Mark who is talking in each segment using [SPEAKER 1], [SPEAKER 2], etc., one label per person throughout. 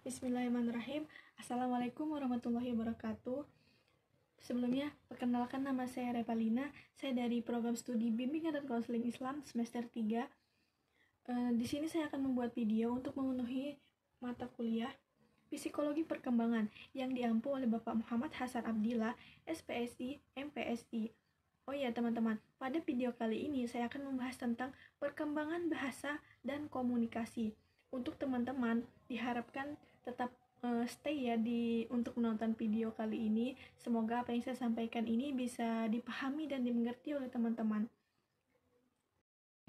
[SPEAKER 1] Bismillahirrahmanirrahim. Assalamualaikum warahmatullahi wabarakatuh. Sebelumnya, perkenalkan nama saya Revalina. Saya dari program studi Bimbingan dan Konseling Islam semester 3. Di sini saya akan membuat video untuk memenuhi mata kuliah Psikologi Perkembangan yang diampu oleh Bapak Muhammad Hasan Abdillah, SPSI, MPSI. Oh ya teman-teman, pada video kali ini saya akan membahas tentang perkembangan bahasa dan komunikasi. Untuk teman-teman diharapkan tetap stay ya untuk menonton video kali ini. Semoga apa yang saya sampaikan ini bisa dipahami dan dimengerti oleh teman-teman.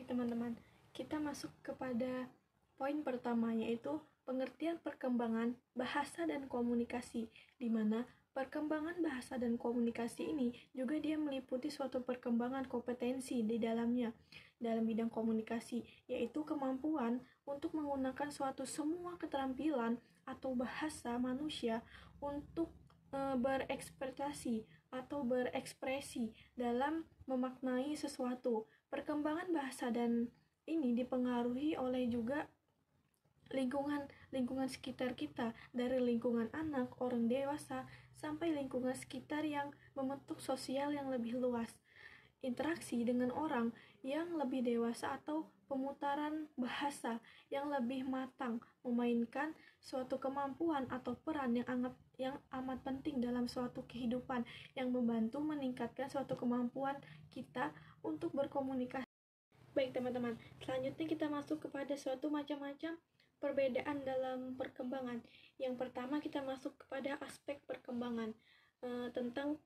[SPEAKER 1] Teman-teman, kita masuk kepada poin pertama, yaitu pengertian perkembangan bahasa dan komunikasi, di mana perkembangan bahasa dan komunikasi ini juga dia meliputi suatu perkembangan kompetensi di dalamnya dalam bidang komunikasi, yaitu kemampuan untuk menggunakan suatu semua keterampilan atau bahasa manusia untuk berekspresi atau berekspresi dalam memaknai sesuatu. Perkembangan bahasa dan ini dipengaruhi oleh juga lingkungan sekitar kita, dari lingkungan anak, orang dewasa, sampai lingkungan sekitar yang membentuk sosial yang lebih luas. Interaksi dengan orang yang lebih dewasa atau pemutaran bahasa yang lebih matang memainkan suatu kemampuan atau peran yang amat penting dalam suatu kehidupan, yang membantu meningkatkan suatu kemampuan kita untuk berkomunikasi. Baik teman-teman, selanjutnya kita masuk kepada suatu macam-macam perbedaan dalam perkembangan. Yang pertama kita masuk kepada aspek perkembangan tentang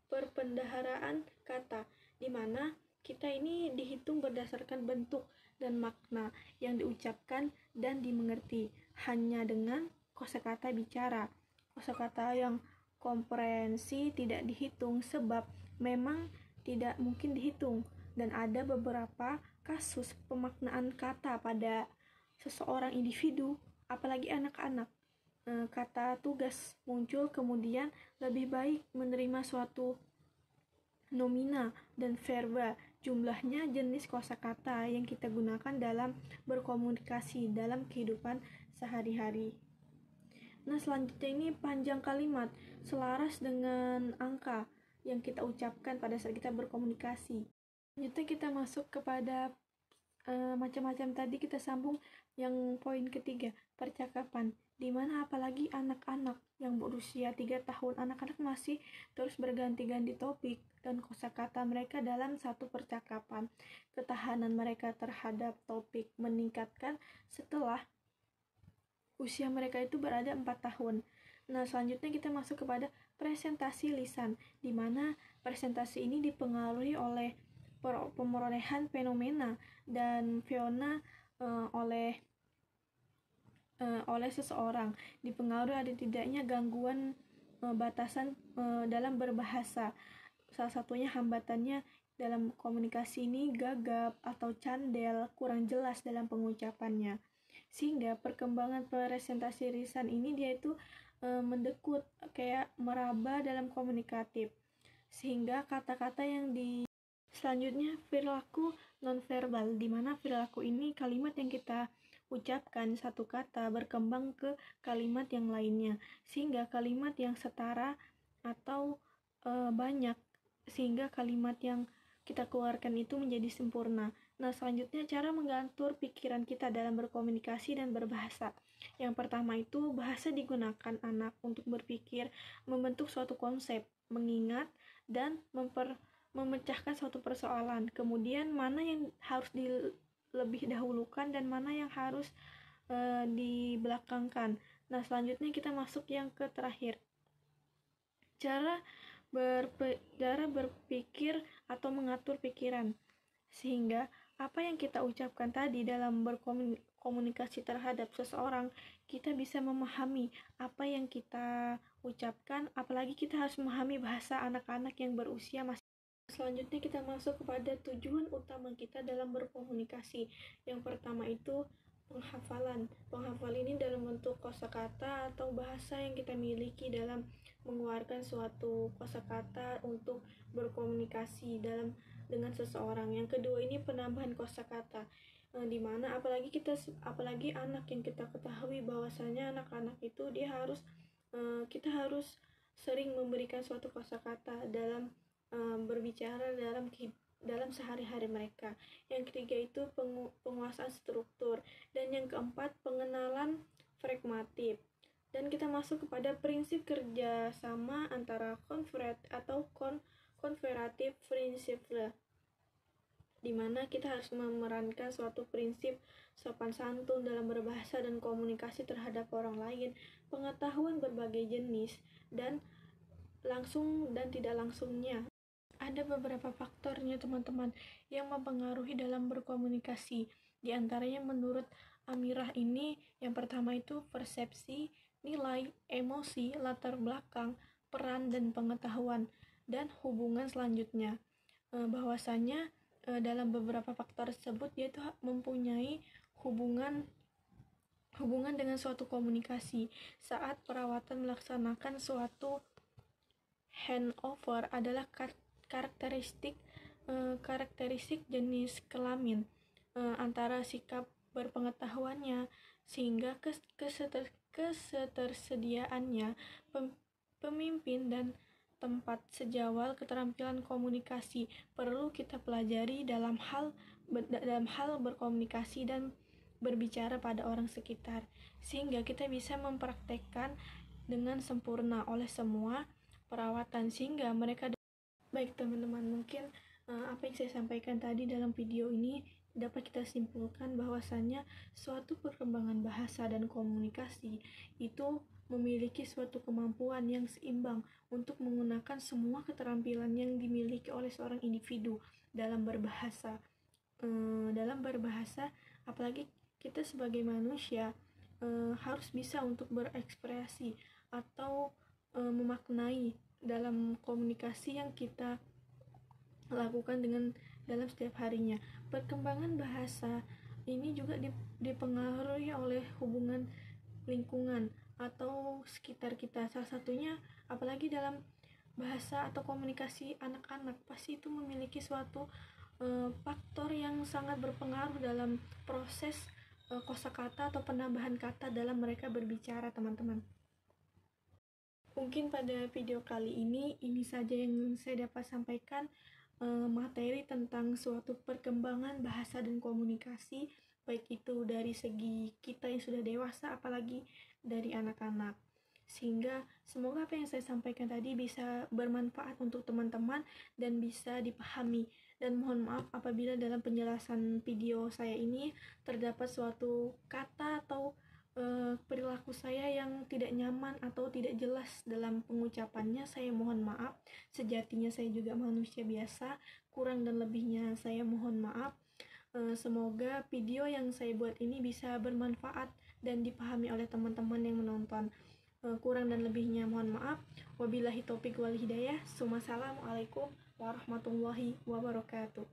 [SPEAKER 1] perbendaharaan kata, di mana kita ini dihitung berdasarkan bentuk dan makna yang diucapkan dan dimengerti hanya dengan kosakata bicara. Kosakata yang komprehensi tidak dihitung sebab memang tidak mungkin dihitung, dan ada beberapa kasus pemaknaan kata pada seseorang individu, apalagi anak-anak. Kata tugas muncul, kemudian lebih baik menerima suatu nomina dan verba, jumlahnya jenis kosakata yang kita gunakan dalam berkomunikasi dalam kehidupan sehari-hari. Nah, selanjutnya ini panjang kalimat selaras dengan angka yang kita ucapkan pada saat kita berkomunikasi. Selanjutnya kita masuk kepada macam-macam tadi, kita sambung yang poin ketiga, percakapan, di mana apalagi anak-anak yang berusia 3 tahun, anak-anak masih terus berganti-ganti topik dan kosakata mereka dalam satu percakapan. Ketahanan mereka terhadap topik meningkatkan setelah usia mereka itu berada 4 tahun. Nah, selanjutnya kita masuk kepada presentasi lisan, di mana presentasi ini dipengaruhi oleh pemerolehan fenomena dan feona oleh seseorang, dipengaruhi ada tidaknya gangguan batasan dalam berbahasa. Salah satunya hambatannya dalam komunikasi ini gagap atau candel, kurang jelas dalam pengucapannya. Sehingga perkembangan presentasi lisan ini dia itu mendekut, kayak meraba dalam komunikatif, sehingga kata-kata yang selanjutnya perilaku nonverbal, di mana perilaku ini kalimat yang kita ucapkan satu kata berkembang ke kalimat yang lainnya, sehingga kalimat yang setara atau banyak, sehingga kalimat yang kita keluarkan itu menjadi sempurna. Nah, selanjutnya cara mengatur pikiran kita dalam berkomunikasi dan berbahasa. Yang pertama itu bahasa digunakan anak untuk berpikir, membentuk suatu konsep, mengingat, dan memecahkan suatu persoalan. Kemudian mana yang harus lebih dahulukan dan mana yang harus dibelakangkan. Nah, selanjutnya kita masuk yang ke terakhir, cara berpikir atau mengatur pikiran, sehingga apa yang kita ucapkan tadi dalam berkomunikasi terhadap seseorang, kita bisa memahami apa yang kita ucapkan, apalagi kita harus memahami bahasa anak-anak yang berusia masih. Selanjutnya kita masuk kepada tujuan utama kita dalam berkomunikasi. Yang pertama itu penghafalan. Penghafal ini dalam bentuk kosakata atau bahasa yang kita miliki dalam mengeluarkan suatu kosakata untuk berkomunikasi dengan seseorang. Yang kedua ini penambahan kosakata. dimana apalagi anak yang kita ketahui bahwasanya anak-anak itu kita harus sering memberikan suatu kosakata dalam berbicara dalam sehari-hari mereka. Yang ketiga itu penguasaan struktur, dan yang keempat pengenalan pragmatik. Dan kita masuk kepada prinsip kerjasama antara konferatif principle, di mana kita harus memerankan suatu prinsip sopan santun dalam berbahasa dan komunikasi terhadap orang lain, pengetahuan berbagai jenis, dan langsung dan tidak langsungnya. Ada beberapa faktornya teman-teman yang mempengaruhi dalam berkomunikasi. Di antaranya menurut Amirah ini, yang pertama itu persepsi, nilai, emosi, latar belakang, peran dan pengetahuan, dan hubungan selanjutnya. Bahwasanya dalam beberapa faktor tersebut dia itu mempunyai hubungan dengan suatu komunikasi. Saat perawatan melaksanakan suatu handover adalah karakteristik jenis kelamin antara sikap berpengetahuannya, sehingga ketersediaannya pemimpin dan tempat sejawal keterampilan komunikasi perlu kita pelajari dalam hal berkomunikasi dan berbicara pada orang sekitar, sehingga kita bisa mempraktekkan dengan sempurna oleh semua perawatan, sehingga mereka. Baik teman-teman, mungkin apa yang saya sampaikan tadi dalam video ini dapat kita simpulkan bahwasanya suatu perkembangan bahasa dan komunikasi itu memiliki suatu kemampuan yang seimbang untuk menggunakan semua keterampilan yang dimiliki oleh seorang individu dalam berbahasa. Apalagi kita sebagai manusia harus bisa untuk berekspresi atau memaknai dalam komunikasi yang kita lakukan dalam setiap harinya. Perkembangan bahasa ini juga dipengaruhi oleh hubungan lingkungan atau sekitar kita. Salah satunya apalagi dalam bahasa atau komunikasi anak-anak, pasti itu memiliki suatu faktor yang sangat berpengaruh dalam proses kosakata atau penambahan kata dalam mereka berbicara, teman-teman. Mungkin pada video kali ini saja yang saya dapat sampaikan materi tentang suatu perkembangan bahasa dan komunikasi, baik itu dari segi kita yang sudah dewasa apalagi dari anak-anak. Sehingga semoga apa yang saya sampaikan tadi bisa bermanfaat untuk teman-teman dan bisa dipahami. Dan mohon maaf apabila dalam penjelasan video saya ini terdapat suatu kata atau perilaku saya yang tidak nyaman atau tidak jelas dalam pengucapannya. Saya mohon maaf. Sejatinya saya juga manusia biasa, kurang dan lebihnya saya mohon maaf. Semoga video yang saya buat ini bisa bermanfaat dan dipahami oleh teman-teman yang menonton. Kurang dan lebihnya mohon maaf. Wabillahi taufiq wal hidayah. Assalamualaikum warahmatullahi wabarakatuh.